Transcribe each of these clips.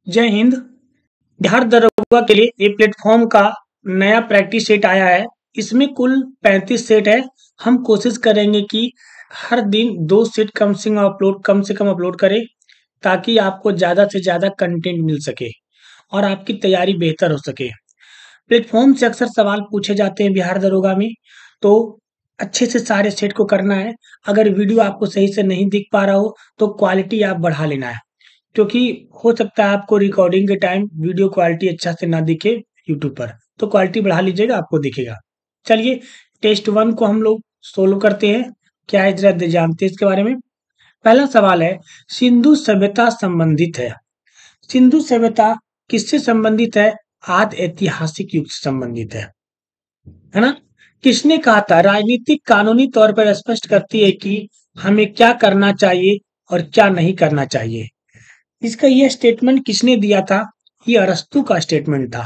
जय हिंद। बिहार दरोगा के लिए ये प्लेटफॉर्म का नया प्रैक्टिस सेट आया है। इसमें कुल 35 सेट है। हम कोशिश करेंगे कि हर दिन 2 सेट कम से कम अपलोड करें, ताकि आपको ज़्यादा से ज़्यादा कंटेंट मिल सके और आपकी तैयारी बेहतर हो सके। प्लेटफॉर्म से अक्सर सवाल पूछे जाते हैं बिहार दरोगा में, तो अच्छे से सारे सेट को करना है। अगर वीडियो आपको सही से नहीं दिख पा रहा हो तो क्वालिटी आप बढ़ा लेना है, क्योंकि हो सकता है आपको रिकॉर्डिंग के टाइम वीडियो क्वालिटी अच्छा से ना दिखे यूट्यूब पर, तो क्वालिटी बढ़ा लीजिएगा, आपको दिखेगा। चलिए टेस्ट 1 को हम लोग सोल्व करते हैं। क्या है जरा जानते हैं इसके बारे में। पहला सवाल है, सिंधु सभ्यता संबंधित है। सिंधु सभ्यता किससे संबंधित है? आदि ऐतिहासिक युग से संबंधित है ना। किसने कहा था? राजनीतिक कानूनी तौर पर स्पष्ट करती है कि हमें क्या करना चाहिए और क्या नहीं करना चाहिए। इसका यह स्टेटमेंट किसने दिया था? ये अरस्तु का स्टेटमेंट था।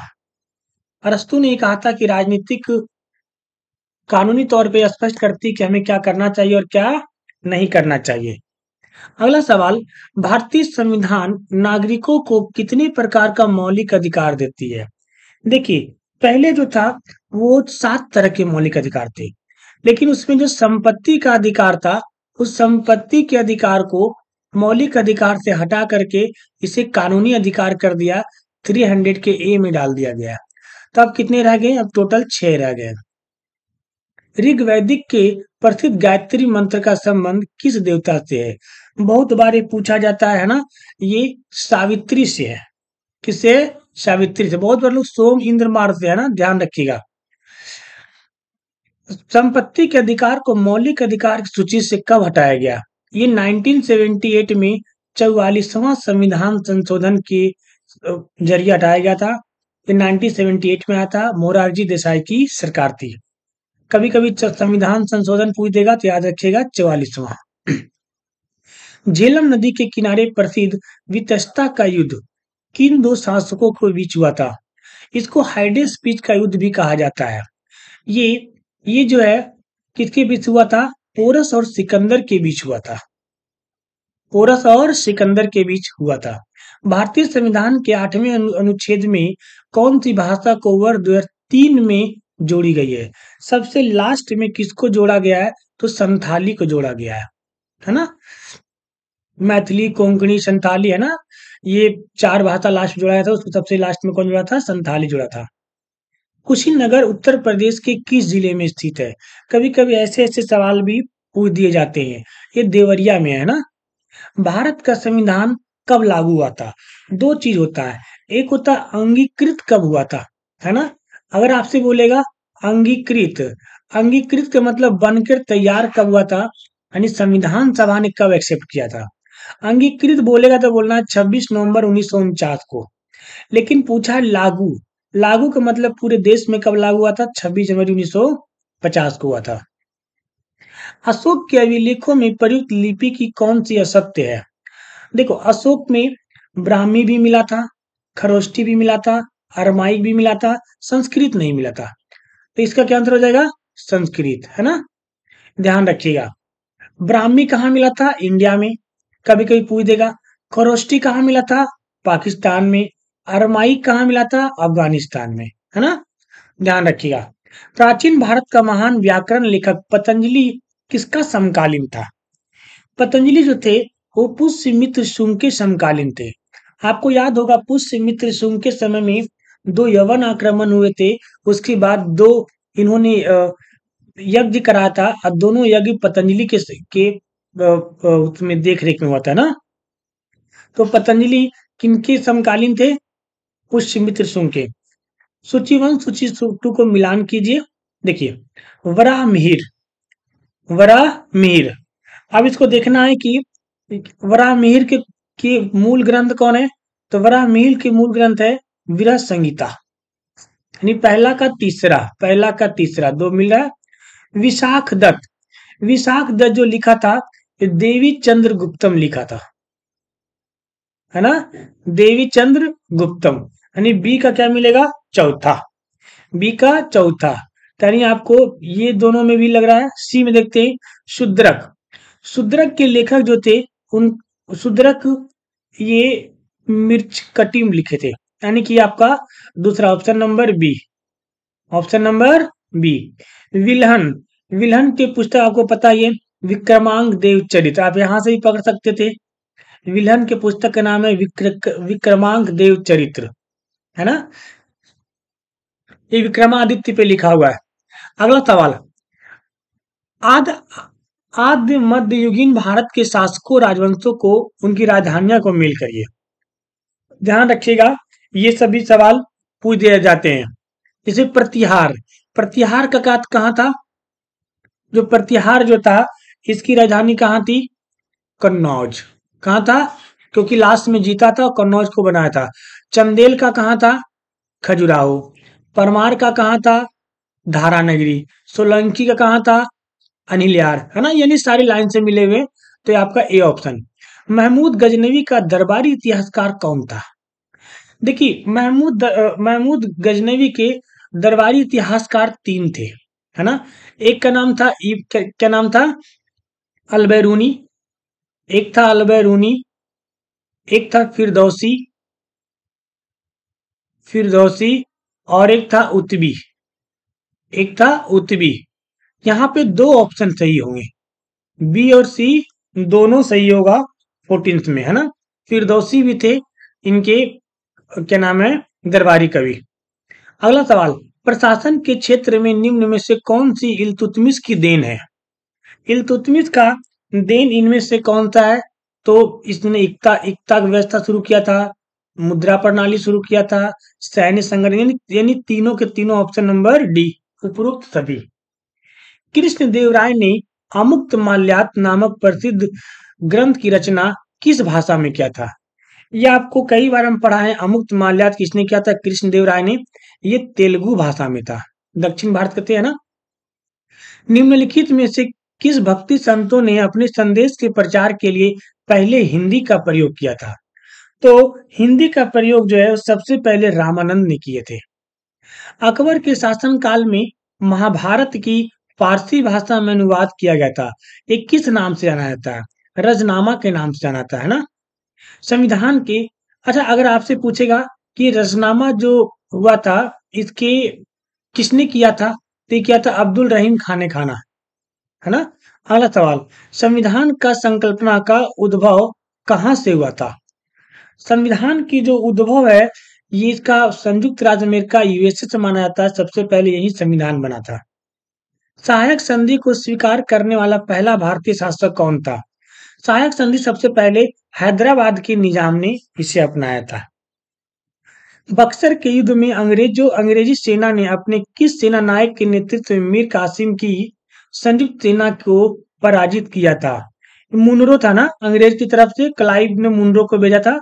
अरस्तु ने कहा था कि राजनीतिक कानूनी तौर पे स्पष्ट करती है कि हमें क्या करना चाहिए और क्या नहीं करना चाहिए। अगला सवाल, भारतीय संविधान नागरिकों को कितने प्रकार का मौलिक अधिकार देती है? देखिए, पहले जो था वो 7 तरह के मौलिक अधिकार थे, लेकिन उसमें जो संपत्ति का अधिकार था, उस संपत्ति के अधिकार को मौलिक अधिकार से हटा करके इसे कानूनी अधिकार कर दिया। 300 के ए में डाल दिया गया। तो अब कितने रह गए? अब टोटल 6 रह गए। ऋग्वैदिक के प्रसिद्ध गायत्री मंत्र का संबंध किस देवता से है? बहुत बार ये पूछा जाता है ना। ये सावित्री से है। किससे? सावित्री से। बहुत बार लोग सोम इंद्र मार से है ना, ध्यान रखिएगा। संपत्ति के अधिकार को मौलिक अधिकार की सूची से कब हटाया गया? ये 1978 में 44वां संविधान संशोधन के जरिए हटाया गया था। ये 1978 में आया था। मोरारजी देसाई की सरकार थी। कभी कभी संविधान संशोधन पूछ देगा तो याद रखिएगा 44वां। झेलम नदी के किनारे प्रसिद्ध वितस्ता का युद्ध किन 2 शासकों के बीच हुआ था? इसको हाइडेस पीच का युद्ध भी कहा जाता है। ये ये जो है किसके बीच हुआ था? पोरस और सिकंदर के बीच हुआ था। पोरस और सिकंदर के बीच हुआ था। भारतीय संविधान के 8वें अनुच्छेद में कौन सी भाषा को वर्ष 2003 में जोड़ी गई है? सबसे लास्ट में किसको जोड़ा गया है? तो संथाली को जोड़ा गया है ना। मैथिली, कोंकणी, संथाली है ना। ये 4 भाषा लास्ट जोड़ा था। उसको सबसे लास्ट में कौन जोड़ा था? संथाली जोड़ा था। कुशीनगर उत्तर प्रदेश के किस जिले में स्थित है? कभी कभी ऐसे ऐसे सवाल भी पूछ दिए जाते हैं। ये देवरिया में है ना। भारत का संविधान कब लागू हुआ था? 2 चीज होता है। एक होता है अंगीकृत कब हुआ था, है ना। अगर आपसे बोलेगा अंगीकृत, अंगीकृत का मतलब बनकर तैयार कब हुआ था, यानी संविधान सभा ने कब एक्सेप्ट किया था। अंगीकृत बोलेगा तो बोलना है 26 नवंबर 1949 को। लेकिन पूछा है लागू, लागू का मतलब पूरे देश में कब लागू हुआ था? 26 जनवरी 1950 को हुआ था। अशोक के अभिलेखों में प्रयुक्त लिपि की कौन सी असत्य है? देखो, अशोक में ब्राह्मी भी मिला था, खरोष्ठी भी मिला था, अरमाइक भी मिला था, संस्कृत नहीं मिला था। तो इसका क्या आंसर हो जाएगा? संस्कृत, है ना। ध्यान रखिएगा। ब्राह्मी कहाँ मिला था? इंडिया में। कभी कभी पूछ देगा। खरोष्ठी कहाँ मिला था? पाकिस्तान में। अरमाइक कहाँ मिला था? अफगानिस्तान में, है ना। ध्यान रखिएगा। प्राचीन भारत का महान व्याकरण लेखक पतंजलि किसका समकालीन था? पतंजलि जो थे वो पुष्यमित्र शुंग के समकालीन थे। आपको याद होगा पुष्यमित्र शुंग के समय में 2 यवन आक्रमण हुए थे। उसके बाद 2 इन्होंने यज्ञ कराया था, और दोनों यज्ञ पतंजलि के उसमें देख रेख में हुआ था ना। तो पतंजलि किनके समकालीन थे? पुष्यमित्र शुंग के। सूची 1 सूची 2 को मिलान कीजिए। देखिए, वराहमिहिर, वराहमिहिर। अब इसको देखना है कि वराहमिहिर के मूल ग्रंथ कौन है? तो वराहमिहिर के मूल ग्रंथ है विरह संहिता, यानी पहला का तीसरा 2 मिल रहा है। विशाख दत्त, विशाख दत्त जो लिखा था, ये देवी चंद्र गुप्तम लिखा था, है ना। देवी चंद्र गुप्तम, यानी बी का क्या मिलेगा? चौथा। बी का चौथा, यानी आपको ये दोनों में भी लग रहा है। सी में देखते हैं, शूद्रक। शूद्रक के लेखक जो थे उन शूद्रक, ये मिर्च कटिम लिखे थे, यानी कि आपका दूसरा option number B. Option number B. विल्हन। विल्हन की पुस्तक आपको पता ही है, विक्रमांक देव चरित्र, आप यहां से भी पकड़ सकते थे। विल्हन के पुस्तक का नाम है विक्रमांक देव चरित्र, है ना। ये विक्रमादित्य पे लिखा हुआ है। अगला सवाल, आद आद्य मध्ययुगीन भारत के शासकों राजवंशों को उनकी राजधानियां को मेल करिए। ध्यान रखिएगा, ये सभी सवाल पूछ दिए जाते हैं। जैसे प्रतिहार, प्रतिहार का कहाँ था? जो प्रतिहार जो था, इसकी राजधानी कहाँ थी? कन्नौज। कहाँ था? क्योंकि लास्ट में जीता था, कन्नौज को बनाया था। चंदेल का कहाँ था? खजुराहो। परमार का कहाँ था? धारानगरी। सोलंकी का कहाँ था? अनिलयार, है ना। यानी सारी लाइन से मिले हुए, तो ये आपका ए ऑप्शन। महमूद गजनवी का दरबारी इतिहासकार कौन था? देखिए, महमूद गजनवी के दरबारी इतिहासकार तीन थे, है ना। एक का नाम था क्या नाम था? अलबैरूनी। एक था अलबैरूनी, एक था फिरदौसी, फिरदौसी, और एक था उतबी। एक था उतबी। यहाँ पे दो ऑप्शन सही होंगे, बी और सी दोनों सही होगा 14th में, है ना। फिरदौसी भी थे इनके क्या नाम है, दरबारी कवि। अगला सवाल, प्रशासन के क्षेत्र में निम्न में से कौन सी इल्तुतमिश की देन है? इल्तुतमिश का देन इनमें से कौन सा है? तो इसने इक्ता इक्ता व्यवस्था शुरू किया था, मुद्रा प्रणाली शुरू किया था, सैन्य संगठन, यानी तीनों के तीनों ऑप्शन नंबर डी, उपरोक्त सभी। कृष्णदेव राय ने अमुक्त माल्यात नामक प्रसिद्ध ग्रंथ की रचना किस भाषा में किया था? ये आपको कई बार हम पढ़ा है। अमुक्त माल्यात किसने किया था? कृष्णदेव राय ने। ये तेलुगु भाषा में था, दक्षिण भारत कहते हैं ना। निम्नलिखित में से किस भक्ति संतों ने अपने संदेश के प्रचार के लिए पहले हिंदी का प्रयोग किया था? तो हिंदी का प्रयोग जो है सबसे पहले रामानंद ने किए थे। अकबर के शासन काल में महाभारत की फारसी भाषा में अनुवाद किया गया था। ये किस नाम से जाना जाता है? रजनामा के नाम से जाना जाता है ना। संविधान के, अच्छा अगर आपसे पूछेगा कि रजनामा जो हुआ था, इसके किसने किया था? तो ये किया था अब्दुल रहीम खान ने, खाना, है ना। अगला सवाल, संविधान का संकल्पना का उद्भव कहाँ से हुआ था? संविधान की जो उद्भव है, ये इसका संयुक्त राज्य अमेरिका यूएसए से माना जाता है। सबसे पहले यही संविधान बना था। सहायक संधि को स्वीकार करने वाला पहला भारतीय शासक कौन था? सहायक संधि सबसे पहले हैदराबाद के निजाम ने इसे अपनाया था। बक्सर के युद्ध में अंग्रेजी सेना ने अपने किस सेना नायक के नेतृत्व में मीर कासिम की संयुक्त सेना को पराजित किया था? मुनरो था ना, अंग्रेज की तरफ से क्लाइव ने मुनरो को भेजा था।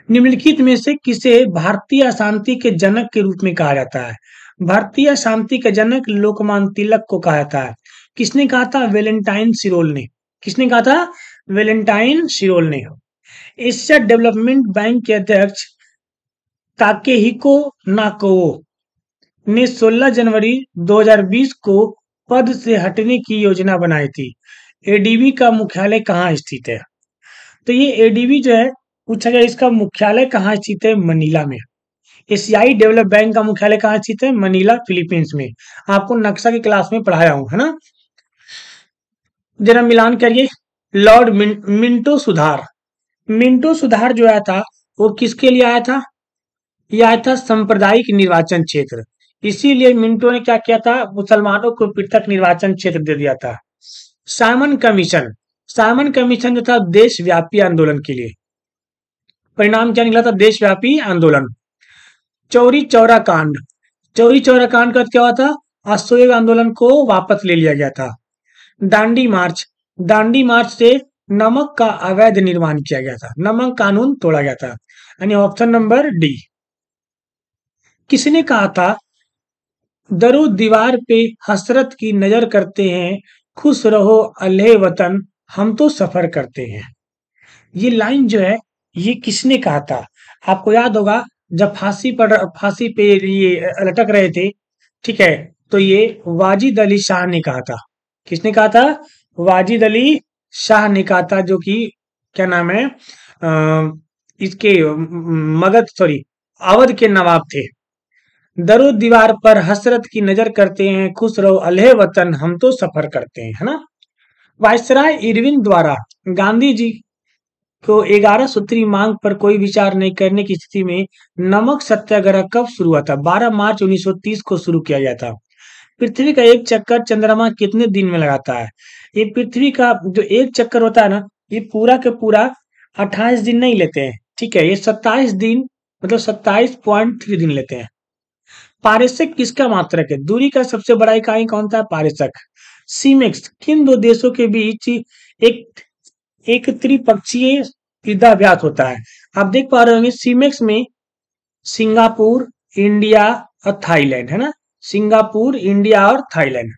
निम्नलिखित में से किसे भारतीय अशांति के जनक के रूप में कहा जाता है? भारतीय अशांति के जनक लोकमान्य तिलक को कहा जाता है। किसने कहा था? वेलेंटाइन सिरोल ने। किसने कहा था? वेलेंटाइन सिरोल ने। एशिया डेवलपमेंट बैंक के अध्यक्ष ताकेहिको नाकोओ ने 16 जनवरी 2020 को पद से हटने की योजना बनाई थी। एडीबी का मुख्यालय कहाँ स्थित है? तो ये एडीबी जो है, पूछा गया इसका मुख्यालय कहाँ स्थित है? मनीला में। एशियाई डेवलप बैंक का मुख्यालय कहाँ स्थित है? मनीला, फिलीपींस में। आपको नक्शा की क्लास में पढ़ाया हूं, है ना। जरा मिलान करिए। लॉर्ड मिंटो सुधार। मिंटो सुधार जो आया था, वो किसके लिए आया था? ये आया था सांप्रदायिक निर्वाचन क्षेत्र। इसीलिए मिंटो ने क्या किया था? मुसलमानों को पृथक निर्वाचन क्षेत्र दे दिया था। Simon commission. साइमन कमीशन जो था देशव्यापी आंदोलन के लिए। परिणाम क्या निकला था? देशव्यापी आंदोलन। चौरी चौरा कांड। चौरी चौरा कांड का क्या हुआ था? असहयोग आंदोलन को वापस ले लिया गया था। दांडी मार्च। दांडी मार्च से नमक का अवैध निर्माण किया गया था, नमक कानून तोड़ा गया था, यानी ऑप्शन नंबर डी। किसने कहा था? दरो दीवार पे हसरत की नजर करते हैं, खुश रहो अल्लाह वतन, हम तो सफर करते हैं। ये लाइन जो है, ये किसने कहा था? आपको याद होगा, जब फांसी पे ये लटक रहे थे, ठीक है, तो ये वाजिद अली शाह ने कहा था। किसने कहा था? वाजिद अली शाह ने कहा था, जो कि क्या नाम है, इसके अवध के नवाब थे। दरो दीवार पर हसरत की नजर करते हैं, खुश रहो अल्हे वतन हम तो सफर करते हैं, है ना। वायसराय इरविन द्वारा गांधी जी को 11 सूत्री मांग पर कोई विचार नहीं करने की स्थिति में नमक सत्याग्रह कब शुरू हुआ था? 12 मार्च 1930 को शुरू किया गया था। पृथ्वी का एक चक्कर चंद्रमा कितने दिन में लगाता है? ये पृथ्वी का जो एक चक्कर होता है ना, ये पूरा के पूरा 28 दिन नहीं लेते हैं, ठीक है, ये 27 दिन, मतलब 27.3 दिन लेते हैं। पारस्यक किसका मात्रक है? दूरी का सबसे बड़ा इकाई कौन सा है? पारस्यक। सीमेक्स किन दो देशों के बीच एक एक त्रिपक्षीय युद्धाभ्यास होता है? आप देख पा रहे होंगे सीमेक्स में सिंगापुर, इंडिया और थाईलैंड, है ना। सिंगापुर, इंडिया और थाईलैंड।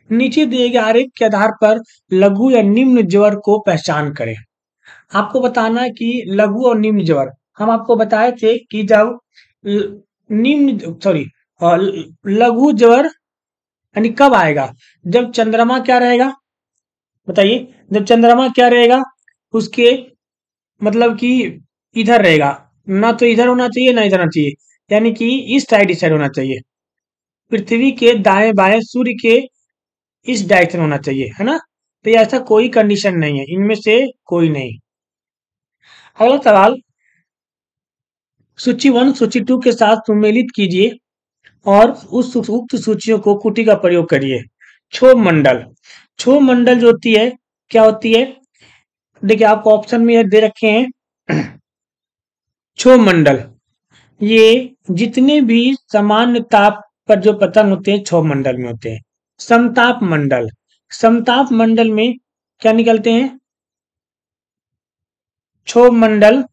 नीचे दिए गए आरेख के आधार पर लघु या निम्न ज्वर को पहचान करें। आपको बताना है कि लघु और निम्न ज्वर, हम आपको बताए थे कि जब निम्न लघु ज्वर यानी कब आएगा? जब चंद्रमा क्या रहेगा, बताइए। जब चंद्रमा क्या रहेगा, उसके मतलब कि इधर रहेगा, ना तो इधर होना चाहिए ना इधर होना चाहिए, यानी कि इस साइड होना चाहिए। पृथ्वी के दाएं बाएं, सूर्य के इस डायरेक्शन होना चाहिए, है ना। तो ये ऐसा कोई कंडीशन नहीं है, इनमें से कोई नहीं। अगला सवाल, सूची 1 सूची 2 के साथ सुमेलित कीजिए और उस उक्त सूचियों को कुटी का प्रयोग करिए। क्षोभ मंडल, क्षोभ मंडल जो होती है क्या होती है? देखिए आपको ऑप्शन में दे रखे हैं। क्षोभ मंडल ये जितने भी सामान्य ताप पर जो पतन होते हैं क्षोभ मंडल में होते हैं। समताप मंडल, समताप मंडल में क्या निकलते हैं? क्षोभ मंडल,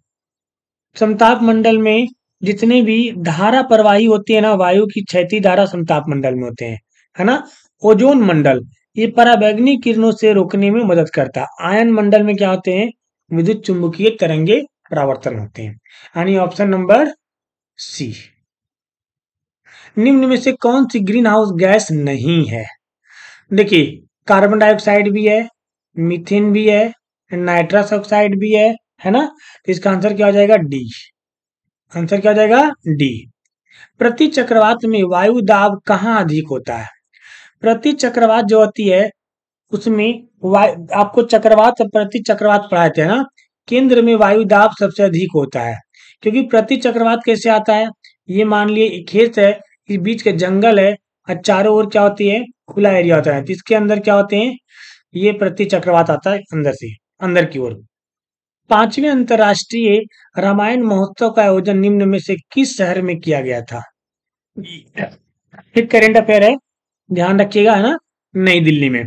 समताप मंडल में जितने भी धारा प्रवाही होती है ना, वायु की क्षैतिज धारा समताप मंडल में होते हैं, है ना। ओजोन मंडल ये पराबैंगनी किरणों से रोकने में मदद करता है। आयन मंडल में क्या होते हैं? विद्युत चुंबकीय तरंगे परावर्तन होते हैं, यानी ऑप्शन नंबर सी। निम्न में से कौन सी ग्रीन हाउस गैस नहीं है? देखिए कार्बन डाइऑक्साइड भी है, मीथेन भी है, नाइट्रस ऑक्साइड भी है ना। तो इसका आंसर क्या हो जाएगा? डी। आंसर क्या हो जाएगा? डी। प्रति चक्रवात में वायु दाब कहाँ अधिक होता है? प्रति चक्रवात जो होती है उसमें आपको चक्रवात और प्रति चक्रवात पढ़ाए थे ना, केंद्र में वायु दाब सबसे अधिक होता है। क्योंकि प्रति चक्रवात कैसे आता है? ये मान लिए खेत है, इस बीच के जंगल है और चारों ओर क्या होती है? खुला एरिया होता है, तो इसके अंदर क्या होते हैं? ये प्रति चक्रवात आता है अंदर से, अंदर की ओर। 5वें अंतर्राष्ट्रीय रामायण महोत्सव का आयोजन निम्न में से किस शहर में किया गया था? एक करेंट अफेयर है, ध्यान रखिएगा, है ना। नई दिल्ली में।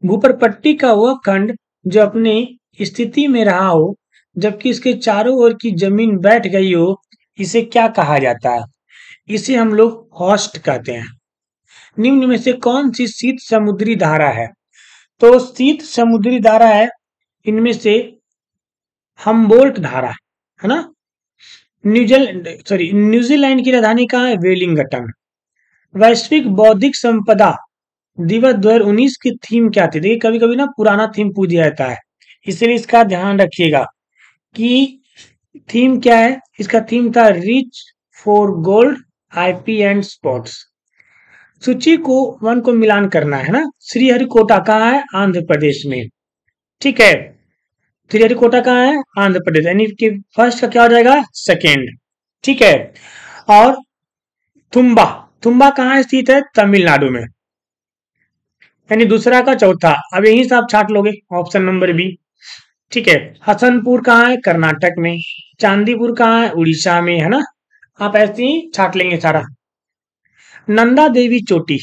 भूपरपट्टी का वह खंड जो अपनी स्थिति में रहा हो जबकि इसके चारों ओर की जमीन बैठ गई हो, इसे क्या कहा जाता है? इसे हम लोग हॉस्ट कहते हैं। निम्न में से कौन सी शीत समुद्री धारा है? तो शीत समुद्री धारा है इनमें से हम्बोल्ट धारा, है ना। न्यूजीलैंड की राजधानी कहाँ है? वेलिंगटन। वैश्विक बौद्धिक संपदा दिवस 2019 की थीम क्या थी? देखिए कभी कभी ना पुराना थीम पूछ दिया जाता है, इसलिए इसका ध्यान रखिएगा कि थीम क्या है। इसका थीम था rich for gold, IP and spots. सूची को 1 को मिलान करना है ना। श्रीहरिकोटा कहाँ है? आंध्र प्रदेश में, ठीक है। श्रीहरिकोटा कहाँ है? आंध्र प्रदेश, यानी कि फर्स्ट का क्या हो जाएगा? सेकेंड, ठीक है। और तुम्बा, तुम्बा कहाँ स्थित है? तमिलनाडु में, यानी दूसरा का चौथा। अब यहीं से आप छाट लोगे ऑप्शन नंबर बी, ठीक है। हसनपुर कहाँ है? कर्नाटक में। चांदीपुर कहाँ है? उड़ीसा में, है ना। आप ऐसे ही छाट लेंगे सारा। नंदा देवी चोटी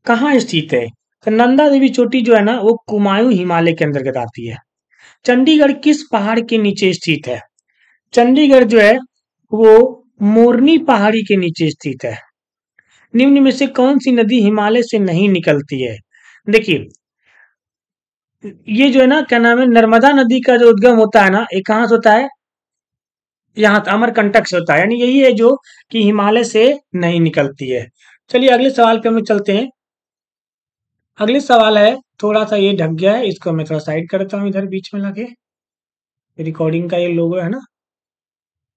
कहाँ स्थित है? तो नंदा देवी चोटी जो है ना वो कुमायूं हिमालय के अंतर्गत आती है। चंडीगढ़ किस पहाड़ के नीचे स्थित है? चंडीगढ़ जो है वो मोरनी पहाड़ी के नीचे स्थित है। निम्न में से कौन सी नदी हिमालय से नहीं निकलती है? देखिए ये जो है ना क्या नाम है, नर्मदा नदी का जो उद्गम होता है ना, ये कहाँ से होता है? यहाँ अमरकंटक से होता है, यानी यही है जो कि हिमालय से नहीं निकलती है। चलिए अगले सवाल पे हम लोग चलते हैं। अगले सवाल है, थोड़ा सा ये ढक गया है, इसको मैं थोड़ा साइड करता हूँ इधर बीच में लाके। रिकॉर्डिंग का ये लोगो है ना।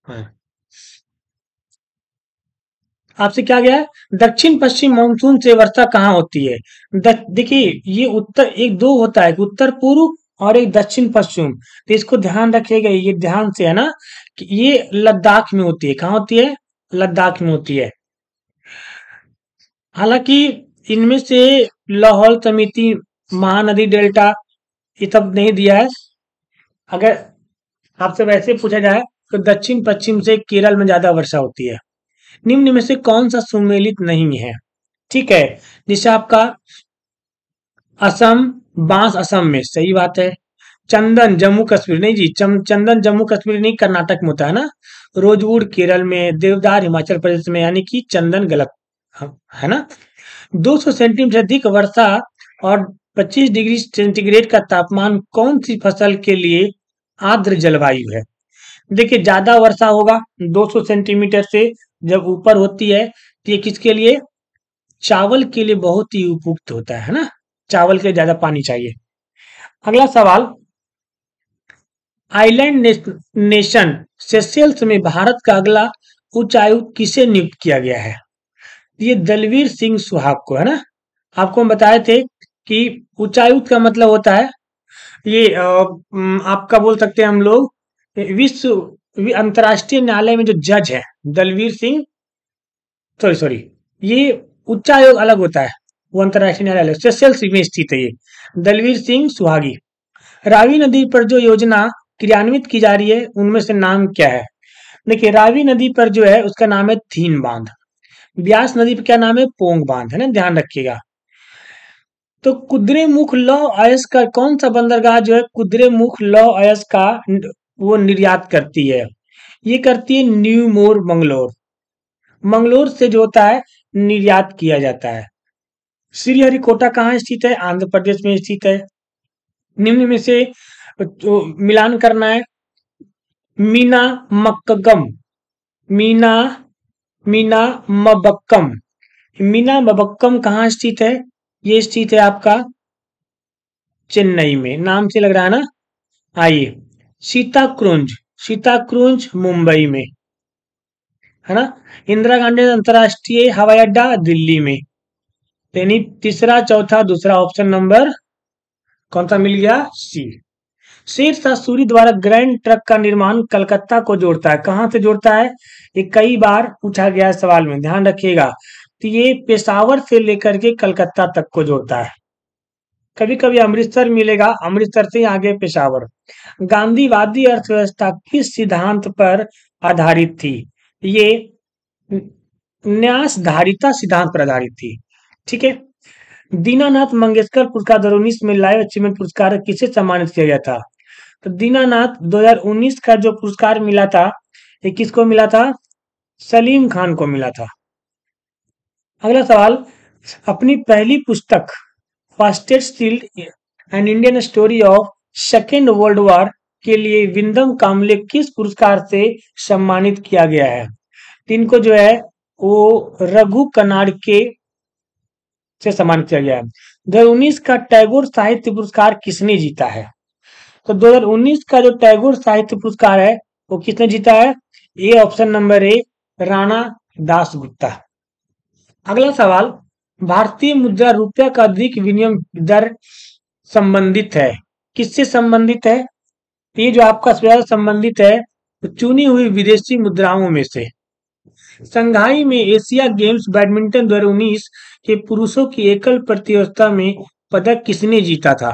हाँ। आपसे क्या गया है, दक्षिण पश्चिम मानसून से वर्षा कहाँ होती है। देखिए ये उत्तर, एक दो होता है, एक उत्तर पूर्व और एक दक्षिण पश्चिम। तो इसको ध्यान रखिएगा, ये ध्यान से है ना, कि ये लद्दाख में होती है। कहाँ होती है, लद्दाख में होती है। हालांकि इनमें से लाहौल समिति, महानदी डेल्टा, ये सब नहीं दिया है। अगर आपसे वैसे पूछा जाए तो दक्षिण पश्चिम से केरल में ज्यादा वर्षा होती है। निम्न में से कौन सा सुमेलित नहीं है। ठीक है, जैसे आपका असम, बांस असम में, सही बात है। चंदन जम्मू कश्मीर नहीं जी, चंदन जम्मू कश्मीर नहीं, कर्नाटक में होता है ना। रोजवुड केरल में, देवदार हिमाचल प्रदेश में, यानी कि चंदन गलत है ना। 200 सेंटीमीटर से अधिक वर्षा और 25 डिग्री सेंटीग्रेड का तापमान कौन सी फसल के लिए आर्द्र जलवायु है। देखिए ज्यादा वर्षा होगा 200 सेंटीमीटर से जब ऊपर होती है, तो ये किसके लिए, चावल के लिए बहुत ही उपयुक्त होता है ना। चावल के लिए ज्यादा पानी चाहिए। अगला सवाल, आइलैंड नेशन सेशेल्स में भारत का अगला उच्चायुक्त किसे नियुक्त किया गया है। ये दलवीर सिंह सुहाग को है ना। आपको हम बताए थे कि उच्चायुक्त का मतलब होता है, ये आपका बोल सकते हैं हम लोग, अंतर्राष्ट्रीय न्यायालय में जो जज है दलवीर सिंह, सॉरी सॉरी, ये उच्चायोग अलग होता है, वो अंतर्राष्ट्रीय न्यायालय सेशेल्स में स्थित है ये। दलवीर सिंह सुहागी। रावी नदी पर जो योजना क्रियान्वित की जा रही है उनमें से नाम क्या है। देखिए रावी नदी पर जो है उसका नाम है थीन बांध। ब्यास नदी पर क्या नाम है, पोंग बांध, है ना, ध्यान रखिएगा। तो कुद्रेमुख लौह अयस्क का कौन सा बंदरगाह जो है कुद्रेमुख लौह अयस्क का वो निर्यात करती है, ये करती है न्यू मोर मंगलोर। मंगलोर से जो होता है निर्यात किया जाता है। श्रीहरिकोटा कहाँ स्थित है, आंध्र प्रदेश में स्थित है। निम्न में से जो मिलान करना है, मीना मक्कम, मीना मीना मबक्कम, मीना मबक्कम कहाँ स्थित है, ये स्थित है आपका चेन्नई में। नाम से लग रहा है ना। आइए, सीताक्रुंज, सीताक्रुंज मुंबई में, है ना। इंदिरा गांधी अंतर्राष्ट्रीय हवाई अड्डा दिल्ली में। यानी तीसरा चौथा दूसरा, ऑप्शन नंबर कौन सा मिल गया, सी। शेरशाह सूरी द्वारा ग्रैंड ट्रक का निर्माण कलकत्ता को जोड़ता है, कहाँ से जोड़ता है, ये कई बार पूछा गया है सवाल में, ध्यान रखिएगा। तो ये पेशावर से लेकर के कलकत्ता तक को जोड़ता है। कभी कभी अमृतसर मिलेगा, अमृतसर से आगे पेशावर। गांधीवादी अर्थव्यवस्था किस सिद्धांत पर आधारित थी, ये न्यास धारिता सिद्धांत पर आधारित थी। ठीक है। दीनानाथ मंगेशकर पुरस्कार 2019 में लाइव अचीवमेंट पुरस्कार किसे सम्मानित किया गया था। तो दीनानाथ 2019 का जो पुरस्कार मिला था, ये किसको मिला था, सलीम खान को मिला था। अगला सवाल, अपनी पहली पुस्तक fastest sealed an Indian story of second world war के लिए विंदम कामले किस पुरस्कार से सम्मानित किया गया है। इनको जो है वो रघु कनाड के से सम्मानित किया गया है। 2019 का टैगोर साहित्य पुरस्कार किसने जीता है। तो 2019 का जो टैगोर साहित्य पुरस्कार है वो किसने जीता है, ये option number A, Rana Dasgupta. अगला सवाल, भारतीय मुद्रा रुपया का अधिक विनिमय दर संबंधित है, किससे संबंधित है, ये जो आपका संबंधित है तो चुनी हुई विदेशी मुद्राओं में से। संघाई में एशिया गेम्स बैडमिंटन 2019 के पुरुषों की एकल प्रतियोगिता में पदक किसने जीता था।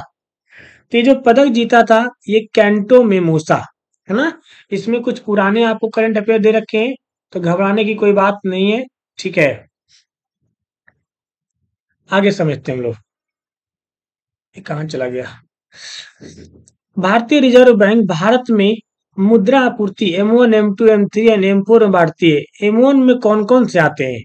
तो ये जो पदक जीता था ये कैंटो मेमोसा, है ना। इसमें कुछ पुराने आपको करंट अफेयर दे रखे हैं, तो घबराने की कोई बात नहीं है। ठीक है, आगे समझते हैं हम लोग। ये कहाँ चला गया। भारतीय रिजर्व बैंक भारत में मुद्रा आपूर्ति M1, M2, M3 and M4 में बांटती है। M1 में कौन कौन से आते हैं,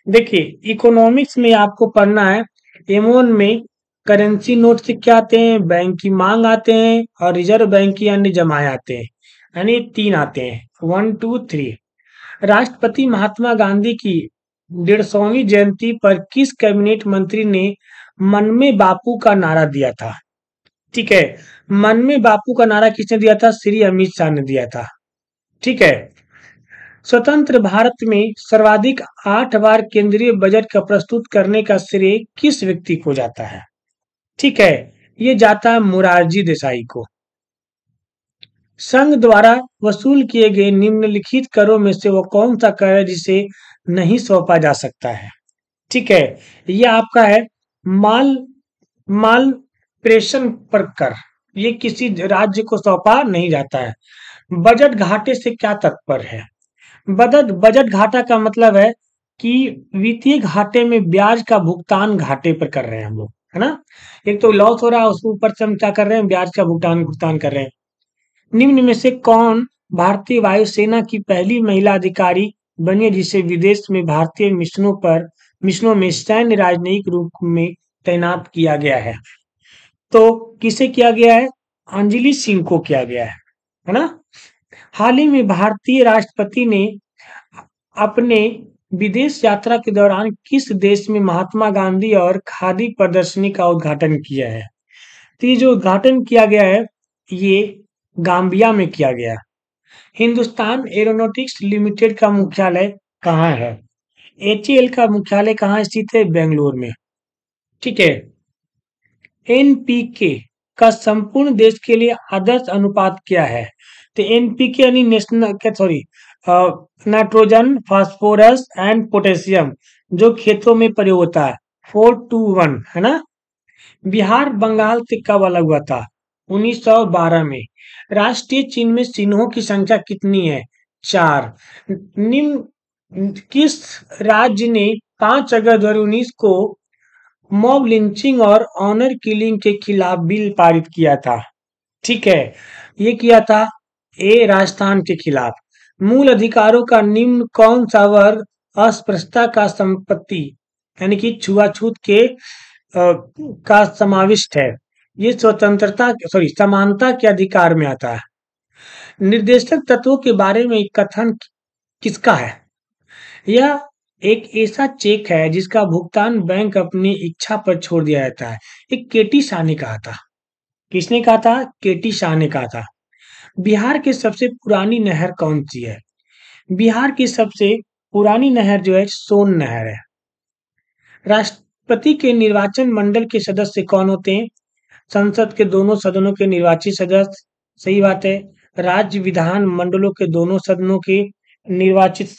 देखिए इकोनॉमिक्स में आपको पढ़ना है। M1 में करेंसी नोट से क्या आते हैं, बैंक की मांग आते हैं और रिजर्व बैंक की अन्य जमाएं आते हैं, यानी तीन आते हैं, 1 2 3। राष्ट्रपति महात्मा गांधी की 150वीं जयंती पर किस कैबिनेट मंत्री ने मन में बापू का नारा दिया था। ठीक है। मन में बापू का नारा किसने दिया था? श्री अमित शाह ने दिया था। ठीक है। स्वतंत्र भारत में सर्वाधिक 8 बार केंद्रीय बजट का प्रस्तुत करने का श्रेय किस व्यक्ति को जाता है? ठीक है, ये जाता है मोरारजी देसाई को। संघ द्वारा वसूल किए गए निम्नलिखित करों में से वो कौन सा कर है जिसे नहीं सौंपा जा सकता है? ठीक है, ये आपका है माल माल प्रेषण पर कर। ये किसी राज्य को सौंपा नहीं जाता है। बजट घाटे से क्या तात्पर्य है? बजट बजट घाटा का मतलब है कि वित्तीय घाटे में ब्याज का भुगतान घाटे पर कर रहे हैं हम लोग, है ना। एक तो लॉस हो रहा है, उसके ऊपर से हम क्या कर रहे हैं? ब्याज का भुगतान भुगतान कर रहे हैं। निम्न में से कौन भारतीय वायुसेना की पहली महिला अधिकारी बनी है जिसे विदेश में भारतीय मिशनों में सैन्य राजनयिक रूप में तैनात किया गया है? तो किसे किया गया है? अंजलि सिंह को किया गया है ना। हाल ही में भारतीय राष्ट्रपति ने अपने विदेश यात्रा के दौरान किस देश में महात्मा गांधी और खादी प्रदर्शनी का उद्घाटन किया है? तो ये जो उद्घाटन किया गया है, ये गाम्बिया में किया गया। हिंदुस्तान एरोनॉटिक्स लिमिटेड का मुख्यालय कहाँ है? एचएएल का मुख्यालय कहाँ स्थित है? बेंगलोर में। ठीक है। एनपीके का संपूर्ण देश के लिए आदर्श अनुपात क्या है? तो एनपीके यानी नेशनल क्या sorry nitrogen, phosphorus and potassium जो खेतों में प्रयोग होता है, 4:1, है ना। बिहार बंगाल से कब अलग हुआ था? 1912 में। राष्ट्रीय चिन्ह में चिन्हों की संख्या कितनी है? 4। निम्न किस राज्य ने 5 अगस्त 2019 को मॉब लिंचिंग और ऑनर किलिंग के खिलाफ बिल पारित किया था? ठीक है, ये किया था राजस्थान के खिलाफ। मूल अधिकारों का निम्न कौन सा वर्ग अस्पृश्यता का संपत्ति यानी कि छुआछूत के का समाविष्ट है? ये स्वतंत्रता सॉरी समानता के अधिकार में आता है। निर्देशक तत्वों के बारे में एक कथन किसका है? यह एक ऐसा चेक है जिसका भुगतान बैंक अपनी इच्छा पर छोड़ दिया जाता है। एक केटी शाह ने कहा था। किसने कहा था? केटी शाह ने कहा था। बिहार की सबसे पुरानी नहर कौन सी है? बिहार की सबसे पुरानी नहर जो है सोन नहर है। राष्ट्रपति के निर्वाचन मंडल के सदस्य कौन होते हैं? संसद के दोनों सदनों के निर्वाचित सदस्य। सही बात है। राज्य विधान मंडलों के दोनों सदनों के निर्वाचित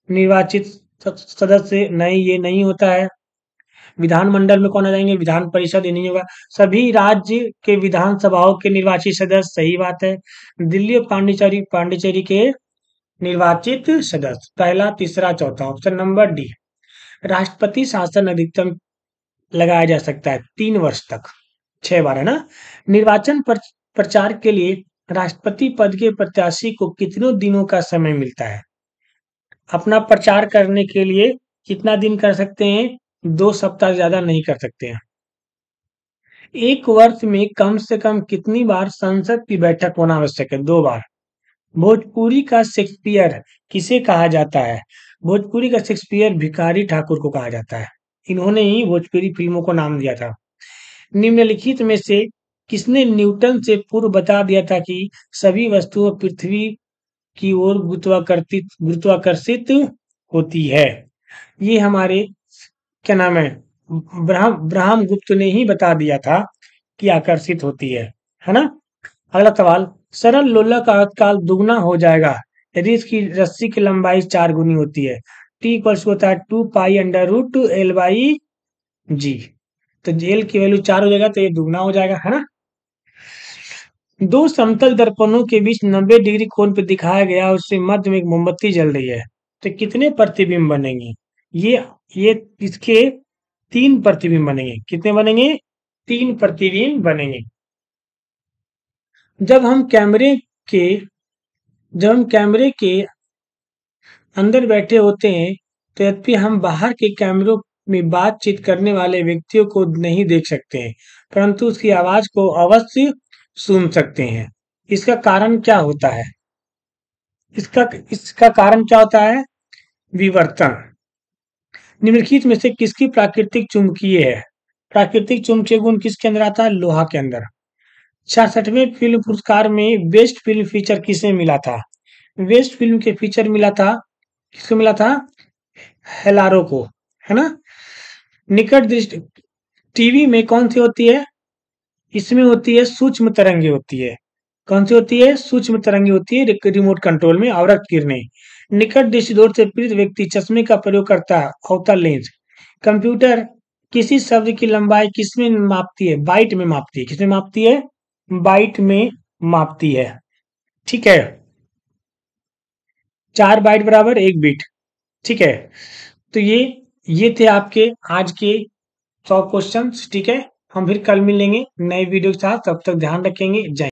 निर्वाचित सदस्य नहीं, ये नहीं होता है। विधानमंडल में कौन आ जाएंगे? विधान परिषद, ये नहीं होगा। सभी राज्य के विधानसभाओं के निर्वाचित सदस्य। सही बात है। दिल्ली और पांडिचेरी के निर्वाचित सदस्य। पहला, तीसरा, चौथा, ऑप्शन नंबर डी। राष्ट्रपति शासन अधिकतम लगाया जा सकता है 3 वर्ष तक, 6 बार, है ना। निर्वाचन प्रचार के लिए राष्ट्रपति पद के प्रत्याशी को कितनों दिनों का समय मिलता है? अपना प्रचार करने के लिए कितना दिन कर सकते हैं? 2 सप्ताह, ज्यादा नहीं कर सकते हैं। एक वर्ष में कम से कम कितनी बार संसद की बैठक होना आवश्यक है? 2 बार। भोजपुरी का शेक्सपियर किसे कहा जाता है? भोजपुरी का शेक्सपियर भिखारी ठाकुर को कहा जाता है। इन्होंने ही भोजपुरी फिल्मों को नाम दिया था। निम्नलिखित में से किसने न्यूटन से पूर्व बता दिया था कि सभी वस्तुएं पृथ्वी की ओर गुरुत्वाकर्षित होती है? ये हमारे क्या नाम है ब्राह्म गुप्त ने ही बता दिया था कि आकर्षित होती है ना। अगला सवाल, सरल लोला का आयतकाल दुगना हो जाएगा यदि इसकी रस्सी की लंबाई 4 गुनी होती है। टी इक्वल्स होता है 2 पाई अंडर रूट L/G। तो जेल की वैल्यू 4 हो जाएगा तो ये दुगना हो जाएगा, है ना। दो समतल दर्पणों के बीच 90 डिग्री कोण पे दिखाया गया और उससे मध्य में एक मोमबत्ती जल रही है, तो कितने प्रतिबिंब बनेंगे? ये इसके 3 प्रतिबिंब बनेंगे। कितने बनेंगे? 3 प्रतिबिंब बनेंगे। जब हम कैमरे के अंदर बैठे होते हैं तो यद्यपि हम बाहर के कैमरों में बातचीत करने वाले व्यक्तियों को नहीं देख सकते हैं, परंतु उसकी आवाज को अवश्य सुन सकते हैं। इसका कारण क्या होता है? इसका कारण क्या होता है? विवर्तन। निम्नलिखित में से किसकी प्राकृतिक चुंबकीय है? प्राकृतिक चुंबकीय गुण किसके अंदर आता है? लोहा के अंदर। 66वें फिल्म पुरस्कार में बेस्ट फिल्म फीचर किसे मिला था? बेस्ट फिल्म के फीचर मिला था, किसको मिला था? हेलारो को, है ना? निकट दृष्टि टीवी में कौन सी होती है? इसमें होती है सूक्ष्म तरंगे होती है। कौन सी होती है? सूक्ष्म तरंगे होती है रिमोट कंट्रोल में, आवृत किरणें। निकट दृष्टि दोष से पीड़ित व्यक्ति चश्मे का प्रयोग करता है, अवतल लेंस। कंप्यूटर किसी शब्द की लंबाई किसमें मापती है? बाइट में मापती है। किसमें मापती है? बाइट में मापती है। ठीक है, 4 बाइट बराबर 1 बिट। ठीक है, तो ये थे आपके आज के 100 क्वेश्चन। ठीक है, हम फिर कल मिलेंगे नए वीडियो के साथ। तब तक ध्यान रखेंगे। जय